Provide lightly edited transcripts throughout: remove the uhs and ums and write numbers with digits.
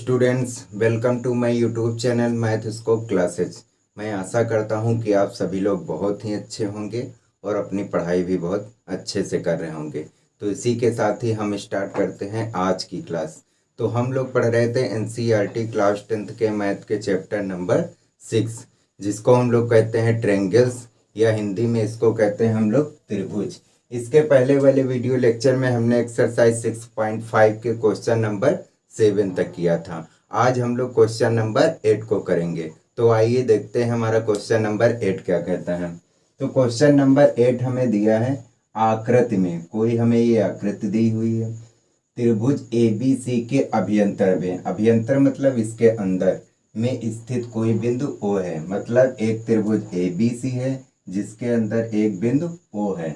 Students, welcome to my YouTube channel Math Scope Classes. मैं आशा करता हूं कि आप सभी लोग बहुत ही अच्छे होंगे और अपनी पढ़ाई भी बहुत अच्छे से कर रहे होंगे। तो इसी के साथ ही हम स्टार्ट करते हैं आज की क्लास। तो हम लोग पढ़ रहे थे एनसीईआरटी क्लास 10th के मैथ के चैप्टर नंबर 6, जिसको हम लोग कहते हैं ट्रेंगल्स, या हिंदी में इसको कहते हैं हम लोग त्रिभुज। इसके पहले वाले वीडियो लेक्चर में हमने एक्सरसाइज 6.5 के क्वेश्चन नंबर 7 तक किया था। आज हम लोग क्वेश्चन नंबर 8 को करेंगे। तो आइए देखते हैं हमारा क्वेश्चन नंबर 8 क्या कहता है। तो क्वेश्चन नंबर 8 हमें दिया है आकृति में, कोई हमें ये आकृति दी हुई है त्रिभुज ABC के अभ्यंतर में, अभ्यंतर मतलब इसके अंदर में स्थित कोई बिंदु O है। मतलब एक त्रिभुज ABC है जिसके अंदर एक बिंदु O है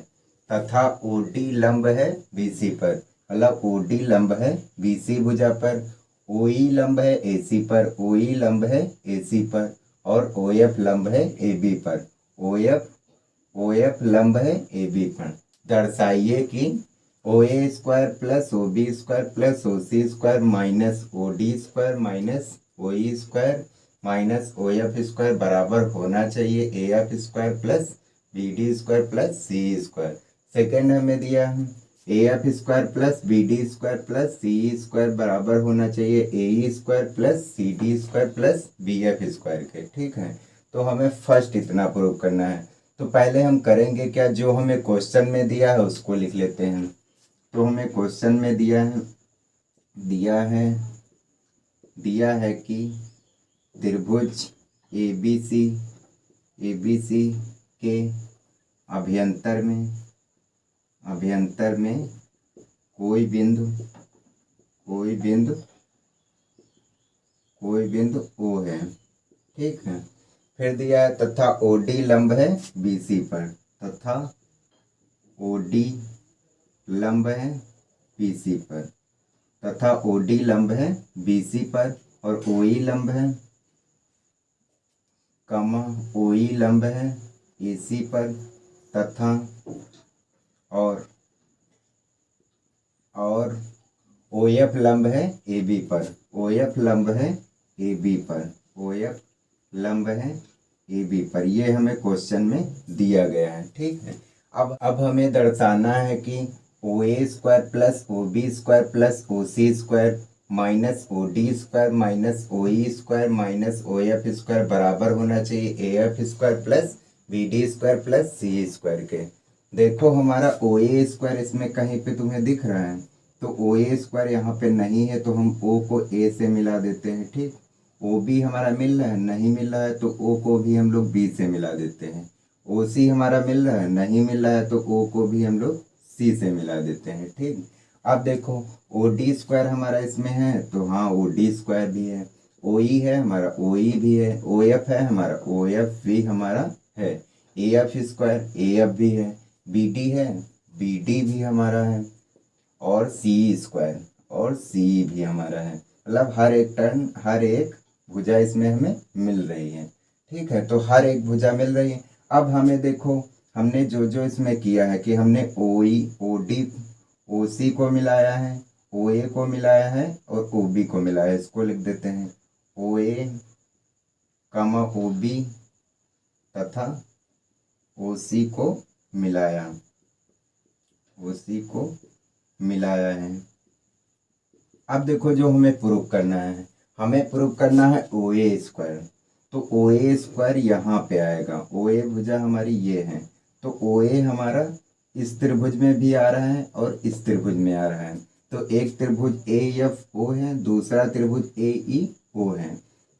तथा OD लंब है BC पर, मतलब OD लंब है BC भुजा पर, OE लंब है AC पर, OE लंब है AC पर और OF लंब है AB पर, OF लंब है AB पर। दर्शाइए कि OA square plus OB square plus OC square minus OD square minus OE square minus OF square बराबर होना चाहिए AF square plus BD square plus CE square. Second हमें दिया है AF square plus BD square plus CE square बराबर होना चाहिए AE square plus CD square plus BF square के। ठीक है, तो हमें फर्स्ट इतना प्रूव करना है। तो पहले हम करेंगे क्या, जो हमें क्वेश्चन में दिया है उसको लिख लेते हैं। तो हमें क्वेश्चन में दिया है कि त्रिभुज ABC के अभ्यंतर में कोई बिंदु O है। ठीक है, फिर दिया है तथा OD लंब है BC पर, तथा OD लंब है BC पर, तथा OD लंब है BC पर और OE लंब है OE लंब है AC पर, तथा और OF लंब है AB पर, OF लंब है AB पर, OF लंब है AB पर। ये हमें क्वेश्चन में दिया गया है। ठीक है, अब हमें दर्शाना है कि OA square plus OB square plus OC square minus OD square minus OE square minus OF square बराबर होना चाहिए AF square plus BD square plus CE square के। देखो हमारा OA स्क्वायर इसमें कहीं पे तुम्हें दिख रहा है, तो OA स्क्वायर यहाँ पे नहीं है तो हम O को A से मिला देते हैं। ठीक, OB हमारा मिल रहा है, नहीं मिल रहा है तो O को भी हम लोग B से मिला देते हैं। OC हमारा मिल रहा है, नहीं मिल रहा है तो O को भी हम लोग C से मिला देते हैं। ठीक, अब देखो OD स्क्वायर हमारा इसमें है तो हाँ OD स्क्वायर भी है, OE है हमारा OE भी है, OF है हमारा OF भी हमारा है, AF स्क्वायर AF भी है, BD है BD भी हमारा है और CE स्क्वायर और CE भी हमारा है। मतलब हर एक भुजा इसमें हमें मिल रही है। ठीक है, तो हर एक भुजा मिल रही है। अब हमें देखो हमने जो इसमें किया है कि हमने OE OD OC को मिलाया है, OA को मिलाया है और OB को मिलाया है। इसको लिख देते हैं OA OB तथा OC को मिलाया है। अब देखो जो हमें प्रूव करना है, हमें प्रूव करना है OA स्क्वायर। तो OA स्क्वायर यहाँ पे आएगा, OA भुजा हमारी ये है, तो OA हमारा इस त्रिभुज में भी आ रहा है और इस त्रिभुज में आ रहा है। तो एक त्रिभुज AFO है, दूसरा त्रिभुज AEO है।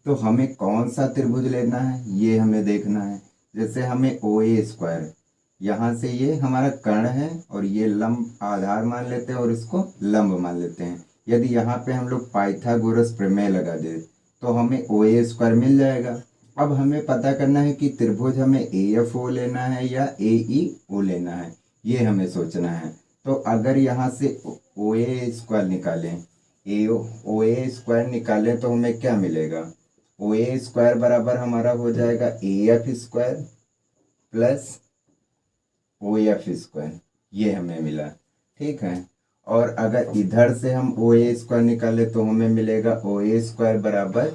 तो हमें कौन सा त्रिभुज लेना है ये हमें देखना है। जैसे हमें OA स्क्वायर, यहाँ से ये हमारा कर्ण है और ये लंब आधार मान लेते हैं और इसको लंब मान लेते हैं। यदि यहाँ पे हम लोग पाइथागोरस प्रमेय लगा दे तो हमें OA स्क्वायर मिल जाएगा। अब हमें पता करना है कि त्रिभुज हमें AFO लेना है या AEO लेना है, ये हमें सोचना है। तो अगर यहाँ से OA स्क्वायर निकालें, OA स्क्वायर निकालें तो हमें क्या मिलेगा, OA स्क्वायर बराबर हमारा हो जाएगा AF square plus OF square, ये हमें मिला। ठीक है, और अगर इधर से हम ओ ए स्क्वायर निकाले तो हमें मिलेगा ओ ए स्क्वायर बराबर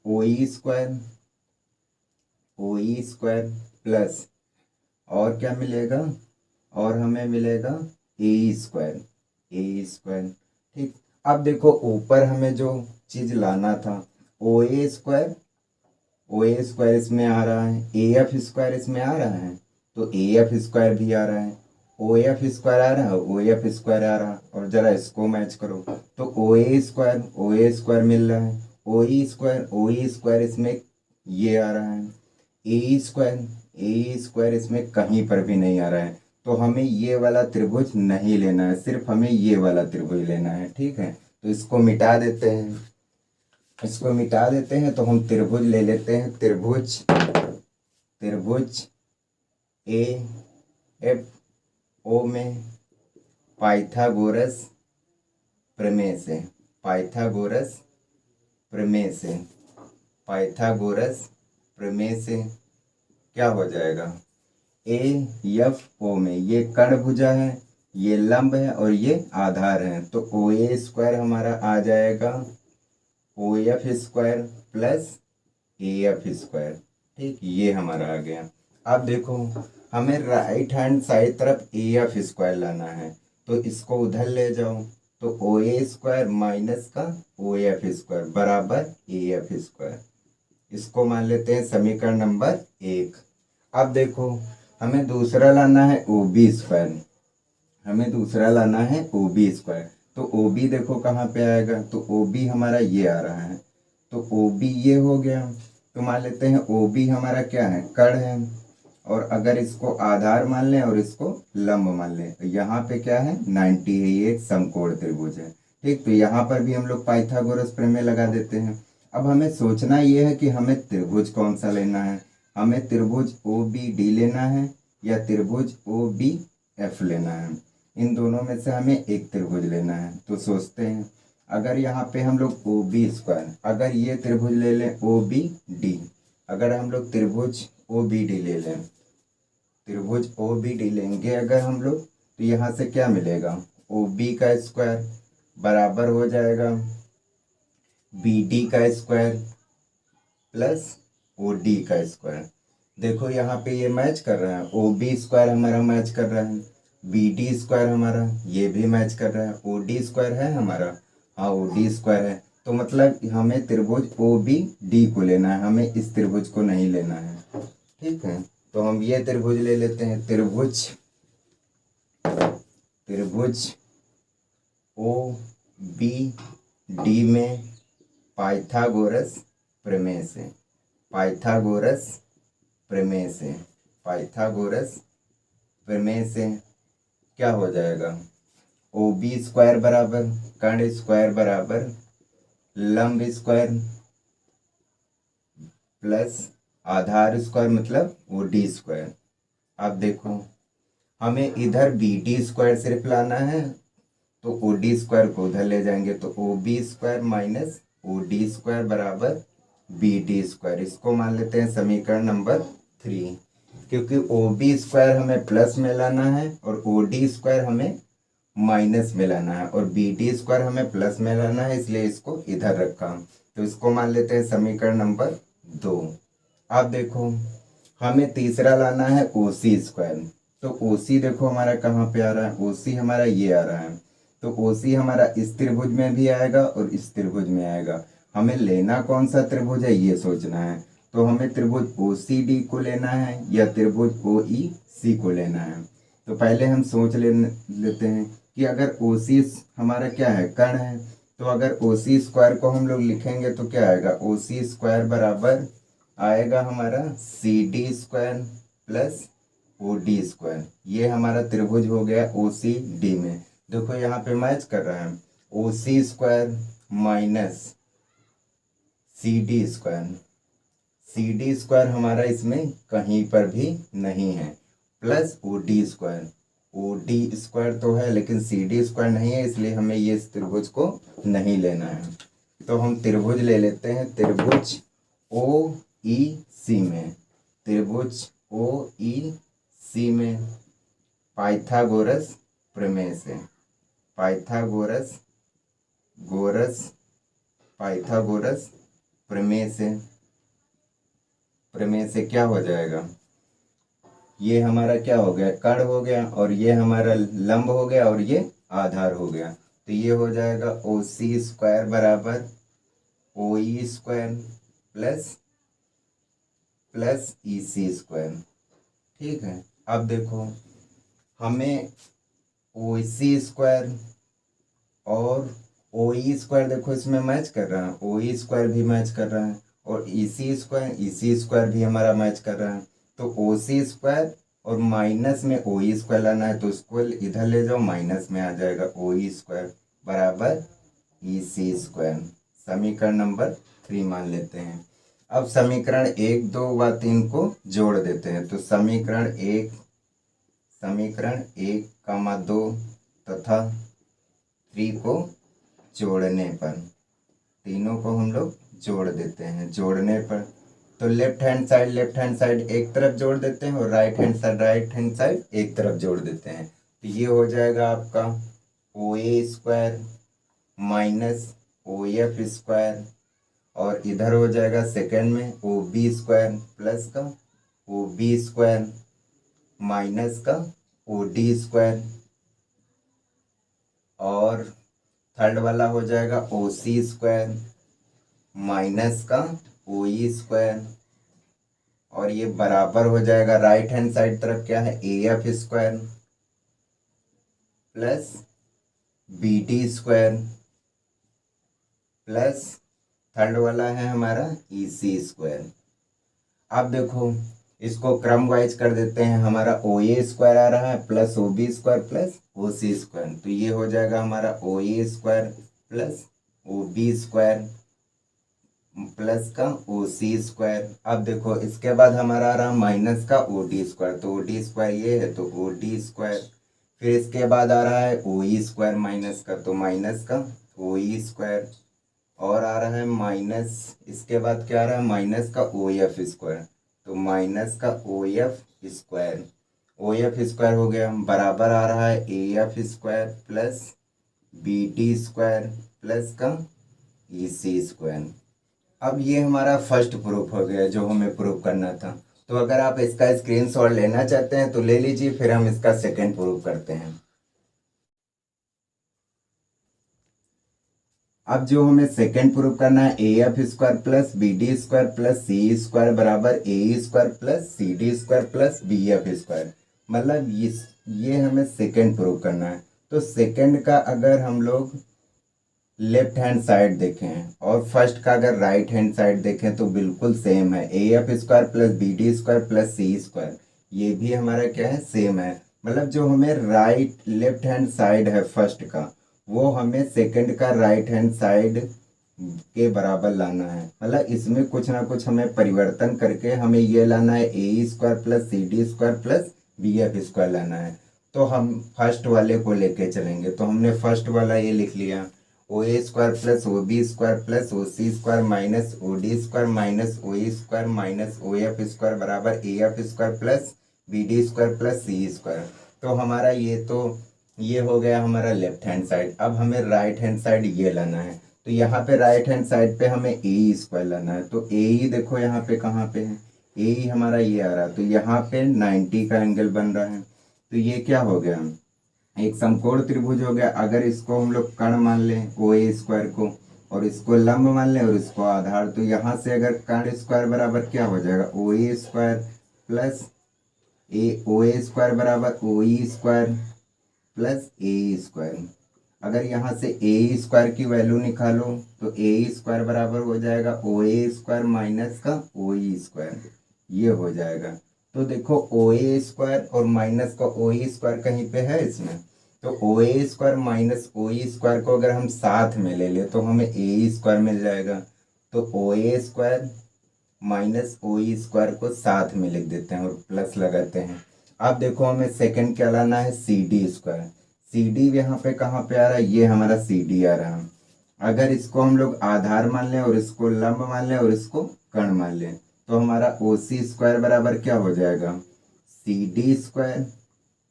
ओ ई स्क्वायर, ओ ई स्क्वायर प्लस और क्या मिलेगा, और हमें मिलेगा ए स्क्वायर, ए स्क्वायर। ठीक, अब देखो ऊपर हमें जो चीज लाना था ओ A square, O A square इसमें आ रहा है, ए एफ स्क्वायर इसमें आ रहा है, तो ए एफ स्क्वायर भी आ रहा है, ओ एफ स्क्वायर आ रहा है, ओ एफ स्क्वायर आ रहा है, और जरा इसको मैच करो तो ओ ए स्क्वायर मिल रहा है, ओ ई स्क्वायर इसमें ये आ रहा है, ए स्क्वायर इसमें कहीं पर भी नहीं आ रहा है, तो हमें ये वाला त्रिभुज नहीं लेना है, सिर्फ हमें ये वाला त्रिभुज लेना है। ठीक है, तो इसको मिटा देते हैं, इसको मिटा देते हैं तो हम त्रिभुज ले लेते हैं, त्रिभुज, त्रिभुज ए एफ ओ में पाइथागोरस प्रमेय से, पाइथागोरस प्रमेय से, पाइथागोरस प्रमेय से क्या हो जाएगा, ए एफ ओ में ये कर्ण भुजा है, ये लंब है और ये आधार है, तो ओ ए स्क्वायर हमारा आ जाएगा O F square plus A F square. ठीक, ये हमारा आ गया। अब देखो हमें राइट हैंड साइड तरफ ए एफ स्क्वायर लाना है, तो इसको उधर ले जाओ, तो ओ ए स्क्वायर माइनस का ओ एफ स्क्वायर बराबर ए एफ स्क्वायर, इसको मान लेते हैं समीकरण नंबर 1। अब देखो हमें दूसरा लाना है ओ बी स्क्वायर, हमें दूसरा लाना है ओ बी स्क्वायर, तो ओ बी देखो कहाँ पे आएगा, तो ओ बी हमारा ये आ रहा है, तो ओ बी ये हो गया, तो मान लेते हैं ओ बी हमारा क्या है, कर्ण है, और अगर इसको आधार मान लें और इसको लंब मान लें तो यहाँ पे क्या है 90 है, ये एक समकोण त्रिभुज है। ठीक, तो यहाँ पर भी हम लोग पाइथागोरस प्रमेय लगा देते हैं। अब हमें सोचना ये है कि हमें त्रिभुज कौन सा लेना है, हमें त्रिभुज ओ बी डी लेना है या त्रिभुज ओ बी एफ लेना है, इन दोनों में से हमें एक त्रिभुज लेना है। तो सोचते हैं अगर यहाँ पे हम लोग ओ बी स्क्वायर, अगर ये त्रिभुज ले लें ओ बी डी, अगर हम लोग त्रिभुज ओ बी डी ले लें, त्रिभुज ओ बी डी लेंगे अगर हम लोग, तो यहाँ से क्या मिलेगा, ओ बी का स्क्वायर बराबर हो जाएगा बी डी का स्क्वायर प्लस ओ डी का स्क्वायर। देखो यहाँ पे ये मैच कर रहा है, ओ बी स्क्वायर हमारा मैच कर रहा है, बी डी स्क्वायर हमारा ये भी मैच कर रहा है, ओ डी स्क्वायर है हमारा, हाँ ओ डी स्क्वायर है, तो मतलब हमें त्रिभुज ओ बी डी को लेना है, हमें इस त्रिभुज को नहीं लेना है। ठीक है, तो हम ये त्रिभुज ले लेते हैं, त्रिभुज, त्रिभुज ओ बी डी में पाइथागोरस प्रमेय से, पाइथागोरस प्रमेय से, पाइथागोरस प्रमेय से क्या हो जाएगा, ओ बी स्क्वायर बराबर कर्ण स्क्वायर बराबर लंब स्क्वायर प्लस आधार स्क्वायर मतलब ओ डी स्क्वायर। अब देखो हमें इधर बी डी स्क्वायर सिर्फ लाना है, तो ओ डी स्क्वायर को उधर ले जाएंगे, तो O B square minus O D square बराबर बी डी स्क्वायर, इसको मान लेते हैं समीकरण नंबर 3, क्योंकि ओ बी स्क्वायर हमें प्लस में लाना है और ओ डी स्क्वायर हमें माइनस में लाना है और बी डी स्क्वायर हमें प्लस में लाना है, इसलिए इसको इधर रखा, तो इसको मान लेते हैं समीकरण नंबर 2। अब देखो हमें तीसरा लाना है ओ सी स्क्वायर, तो ओ सी देखो हमारा कहाँ पे आ रहा है, ओ सी हमारा ये आ रहा है, तो ओ सी हमारा इस त्रिभुज में भी आएगा और इस त्रिभुज में आएगा, हमें लेना कौन सा त्रिभुज है ये सोचना है, तो हमें त्रिभुज ओ सी डी को लेना है या त्रिभुज ओ ई सी को लेना है। तो पहले हम सोच लेते हैं कि अगर ओ सी हमारा क्या है, कर्ण है, तो अगर ओ सी स्क्वायर को हम लोग लिखेंगे तो क्या आएगा, ओ सी स्क्वायर बराबर आएगा हमारा C D square plus O D square, ये हमारा त्रिभुज हो गया ओ सी डी में। देखो यहाँ पे मैच कर रहा है, O C square minus C D square, C D square हमारा इसमें कहीं पर भी नहीं है, plus O D square, O D square तो है लेकिन सी डी स्क्वायर नहीं है, इसलिए हमें ये इस त्रिभुज को नहीं लेना है। तो हम त्रिभुज ले लेते हैं, त्रिभुज ओ ई सी में, त्रिभुज ओ ई सी में पाइथागोरस प्रमेय से, पाइथागोरस गोरस पाइथागोरस प्रमेय से क्या हो जाएगा, ये हमारा क्या हो गया, कर्ण हो गया, और ये हमारा लंब हो गया, और ये आधार हो गया। तो ये हो जाएगा OC² बराबर OE² प्लस EC²। ठीक है। अब देखो हमें OC² और OE² देखो इसमें मैच कर रहा है, OE² भी मैच कर रहा है, और EC² भी हमारा मैच कर रहा है। तो OC² और माइनस में OE² लाना है, तो उसको इधर ले जाओ, माइनस में आ जाएगा OE² बराबर EC²। समीकरण नंबर 3 मान लेते हैं। अब समीकरण 1, 2 व 3 को जोड़ देते हैं। तो समीकरण 1, 2 तथा 3 को जोड़ने पर, तीनों को हम लोग जोड़ देते हैं। जोड़ने पर तो लेफ्ट हैंड साइड एक तरफ जोड़ देते हैं, और राइट हैंड साइड एक तरफ जोड़ देते हैं। तो ये हो जाएगा आपका OA² माइनस OF², और इधर हो जाएगा सेकंड में OB² प्लस का OB² माइनस का OD², और थर्ड वाला हो जाएगा OC² माइनस का OE², और ये बराबर हो जाएगा राइट हैंड साइड तरफ क्या है, AF² plus BD² plus third वाला है हमारा EC²। अब देखो इसको क्रम वाइज कर देते हैं। हमारा OA² आ रहा है प्लस OB² प्लस OC², तो ये हो जाएगा हमारा OA² प्लस OB² प्लस का OC²। अब देखो इसके बाद हमारा आ रहा माइनस का OD², तो OD² ये है, तो OD²। फिर इसके बाद आ रहा है OE² माइनस का, तो माइनस का OE², और आ रहा है माइनस, इसके बाद क्या आ रहा है, माइनस का OF², तो माइनस का OF² हो गया, बराबर आ रहा है AF² प्लस BD² प्लस का EC²। अब ये हमारा फर्स्ट प्रूफ हो गया जो हमें प्रूफ करना था। तो अगर आप इसका स्क्रीनशॉट लेना चाहते हैं तो ले लीजिए, फिर हम इसका सेकंड प्रूफ करते हैं। अब जो हमें सेकंड प्रूफ करना है, AF² plus BD² plus CE² बराबर AE² plus CD² plus BF², मतलब ये हमें सेकंड प्रूफ करना है। तो सेकंड का अगर हम लोग लेफ्ट हैंड साइड देखें और फर्स्ट का अगर राइट हैंड साइड देखें तो बिल्कुल सेम है। AF² plus BD² plus CE², ये भी हमारा क्या है, सेम है। मतलब जो हमें राइट लेफ्ट हैंड साइड है फर्स्ट का, वो हमें सेकंड का राइट हैंड साइड के बराबर लाना है। मतलब इसमें कुछ ना कुछ हमें परिवर्तन करके हमें ये लाना है, AE² plus CD² plus BF² लाना है। तो हम फर्स्ट वाले को लेके चलेंगे। तो हमने फर्स्ट वाला ये लिख लिया, OA² plus OB² plus OC² minus OD² minus OE² minus OF² बराबर AF² plus BD² plus CE²। तो हमारा ये हो गया हमारा लेफ्ट हैंड साइड। अब हमें राइट हैंड साइड ये लाना है। तो यहाँ पे राइट हैंड साइड पे हमें AE² लाना है। तो AE देखो यहाँ पे कहाँ पे है, AE हमारा ये आ रहा है, तो यहाँ पे 90 का एंगल बन रहा है। तो ये क्या हो गया, एक समकोण त्रिभुज हो गया। अगर इसको हम लोग कर्ण मान लें OA² को, और इसको लंब मान लें और इसको आधार, तो यहाँ से अगर कर्ण स्क्वायर बराबर क्या हो जाएगा, OA² प्लस OA² बराबर OE² प्लस AE²। अगर यहाँ से AE² की वैल्यू निकालो तो AE² बराबर हो जाएगा OA² माइनस का OE², ये हो जाएगा। तो देखो OA² और माइनस का OE² कहीं पे है इसमें, तो OA² माइनस OE² को अगर हम साथ में ले ले तो हमें AE² मिल जाएगा। तो OA² माइनस OE² को साथ में लिख देते हैं और प्लस लगाते हैं। अब देखो हमें सेकंड क्या लाना है, CD²। CD यहाँ पे कहाँ पे आ रहा है, ये हमारा CD आ रहा है। अगर इसको हम लोग आधार मान लें और इसको लंब मान लें और इसको कर्ण मान लें, तो हमारा OC² बराबर क्या हो जाएगा, CD²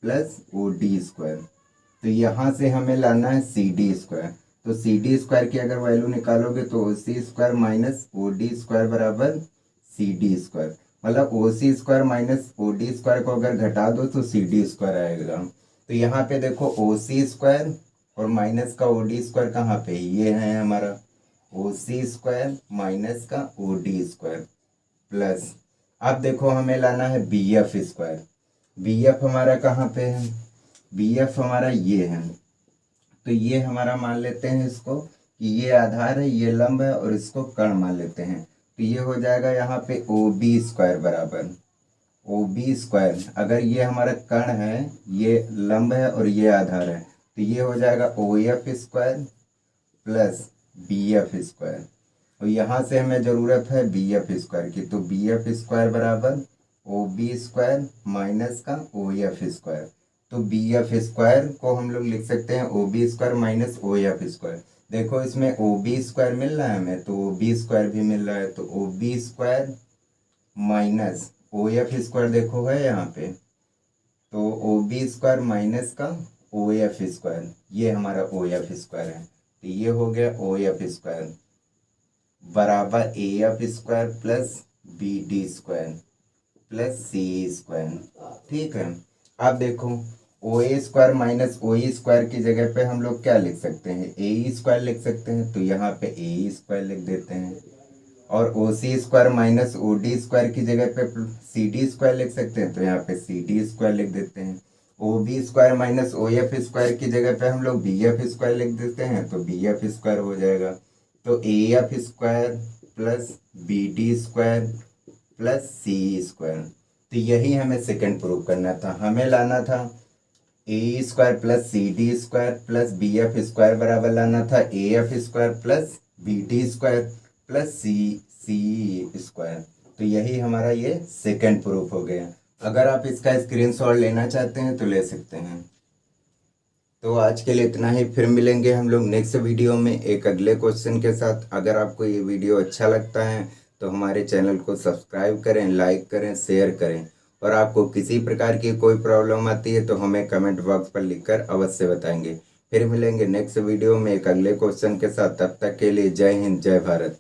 प्लस OD²। तो यहाँ से हमें लाना है सी डी स्क्वायर। तो सी डी स्क्वायर की अगर वैल्यू निकालोगे तो O C square minus O D square बराबर सी डी स्क्वायर। मतलब O C square minus O D square को अगर घटा दो तो सी डी स्क्वायर आएगा। तो यहाँ पे देखो ओ सी स्क्वायर और माइनस का ओ डी स्क्वायर कहाँ पे, ये है हमारा ओ सी स्क्वायर माइनस का ओ डी स्क्वायर प्लस, अब देखो हमें लाना है B F square. B F हमारा कहाँ पे है, बी एफ हमारा ये है। तो ये हमारा मान लेते हैं इसको कि ये आधार है, ये लंब है, और इसको कर्ण मान लेते हैं। तो ये हो जाएगा यहाँ पे ओ बी स्क्वायर बराबर ओ बी स्क्वायर। अगर ये हमारा कर्ण है, ये लंब है और ये आधार है, तो ये हो जाएगा O F square plus B F square. और यहाँ से हमें ज़रूरत है बी एफ स्क्वायर की। तो बी एफ स्क्वायर बराबर ओ बी स्क्वायर माइनस का ओ एफ स्क्वायर। तो बी एफ स्क्वायर को हम लोग लिख सकते हैं O B square minus O F square. देखो इसमें ओ बी स्क्वायर मिल रहा है हमें, तो ओ बी स्क्वायर भी मिल रहा है। तो O B square minus O F square देखो है यहाँ पे, तो ओ बी स्क्वायर माइनस का ओ एफ स्क्वायर, ये हमारा ओ एफ स्क्वायर है। तो ये हो गया ओ एफ स्क्वायर बराबर A F square plus B D square plus C square. ठीक है, अब देखो O A square minus O E square की जगह पे हम लोग क्या लिख सकते हैं, ए ई स्क्वायर लिख सकते हैं। तो यहाँ पे ए ई स्क्वायर लिख देते हैं। और O C square minus O D square की जगह पे सी डी स्क्वायर लिख सकते हैं। तो यहाँ पे सी डी स्क्वायर लिख देते हैं। O B square minus O F square की जगह पे हम लोग बी एफ स्क्वायर लिख देते हैं। तो बी एफ स्क्वायर हो जाएगा। तो A F square plus B D square plus C square. तो यही हमें सेकंड प्रूव करना था। हमें लाना था A square plus C D square plus B F square बराबर लाना था A F square plus B D square plus C square. तो यही हमारा ये सेकंड प्रूफ हो गया। अगर आप इसका स्क्रीनशॉट लेना चाहते हैं तो ले सकते हैं। तो आज के लिए इतना ही, फिर मिलेंगे हम लोग नेक्स्ट वीडियो में एक अगले क्वेश्चन के साथ। अगर आपको ये वीडियो अच्छा लगता है तो हमारे चैनल को सब्सक्राइब करें, लाइक करें, शेयर करें। और आपको किसी प्रकार की कोई प्रॉब्लम आती है तो हमें कमेंट बॉक्स पर लिखकर अवश्य बताएंगे। फिर मिलेंगे नेक्स्ट वीडियो में एक अगले क्वेश्चन के साथ। तब तक के लिए जय हिंद, जय भारत।